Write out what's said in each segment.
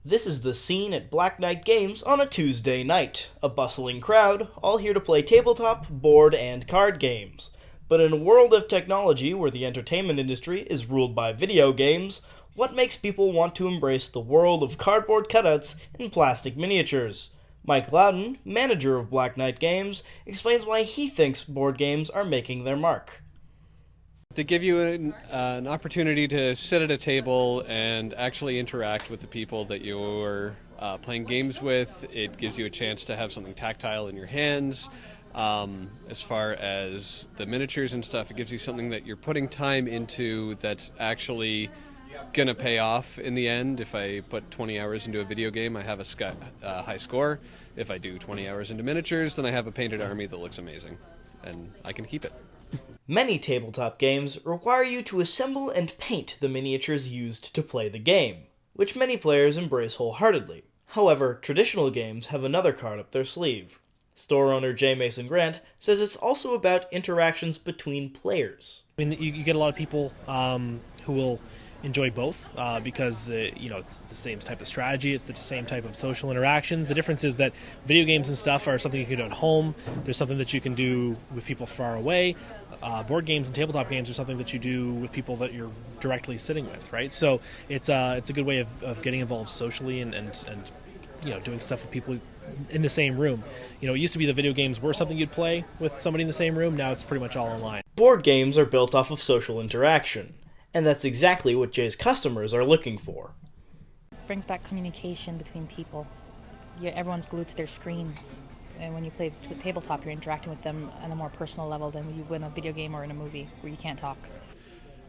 This is the scene at Black Knight Games on a Tuesday night. A bustling crowd, all here to play tabletop, board, and card games. But in a world of technology where the entertainment industry is ruled by video games, what makes people want to embrace the world of cardboard cutouts and plastic miniatures? Mike Loudon, manager of Black Knight Games, explains why he thinks board games are making their mark. To give you an opportunity to sit at a table and actually interact with the people that you're playing games with. It gives you a chance to have something tactile in your hands. As far as the miniatures and stuff, it gives you something that you're putting time into that's actually going to pay off in the end. If I put 20 hours into a video game, I have a high score. If I do 20 hours into miniatures, then I have a painted army that looks amazing, and I can keep it. Many tabletop games require you to assemble and paint the miniatures used to play the game, which many players embrace wholeheartedly. However, traditional games have another card up their sleeve. Store owner J. Mason Grant says it's also about interactions between players. I mean, you get a lot of people who will enjoy both because it's the same type of strategy, it's the same type of social interaction. The difference is that video games and stuff are something you can do at home. There's something that you can do with people far away. Board games and tabletop games are something that you do with people that you're directly sitting with, right? So it's a good way of getting involved socially and doing stuff with people in the same room. It used to be the video games were something you'd play with somebody in the same room. Now it's pretty much all online. Board games are built off of social interaction, and that's exactly what Jay's customers are looking for. Brings back communication between people. Everyone's glued to their screens. And when you play tabletop, you're interacting with them on a more personal level than you would in a video game or in a movie where you can't talk.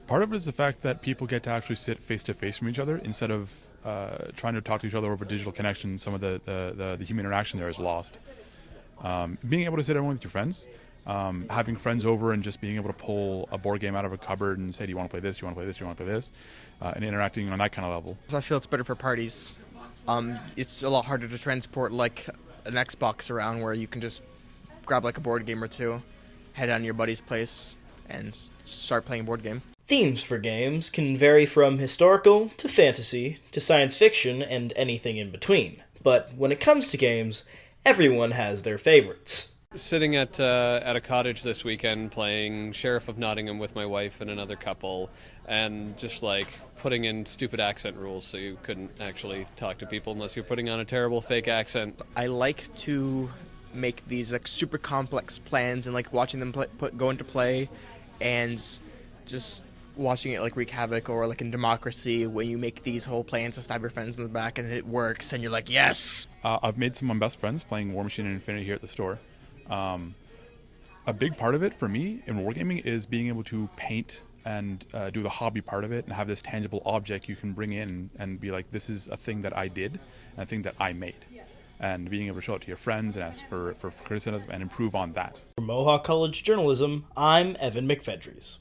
Part of it is the fact that people get to actually sit face to face from each other instead of trying to talk to each other over digital connection. Some of the human interaction there is lost. Being able to sit everyone with your friends, having friends over and just being able to pull a board game out of a cupboard and say, do you want to play this, you want to play this, you want to play this, and interacting on that kind of level. I feel it's better for parties. It's a lot harder to transport like an Xbox around where you can just grab like a board game or two, head down to your buddy's place, and start playing a board game. Themes for games can vary from historical to fantasy to science fiction and anything in between. But when it comes to games, everyone has their favorites. Sitting at a cottage this weekend playing Sheriff of Nottingham with my wife and another couple, and just like putting in stupid accent rules so you couldn't actually talk to people unless you're putting on a terrible fake accent. I like to make these like super complex plans and like watching them go into play, and just watching it like wreak havoc, or like in Democracy when you make these whole plans to stab your friends in the back and it works and you're like, yes! I've made some of my best friends playing War Machine and Infinity here at the store. A big part of it for me in wargaming is being able to paint and do the hobby part of it and have this tangible object you can bring in and be like, this is a thing that I did and a thing that I made. And being able to show it to your friends and ask for criticism and improve on that. For Mohawk College Journalism, I'm Evan McFedries.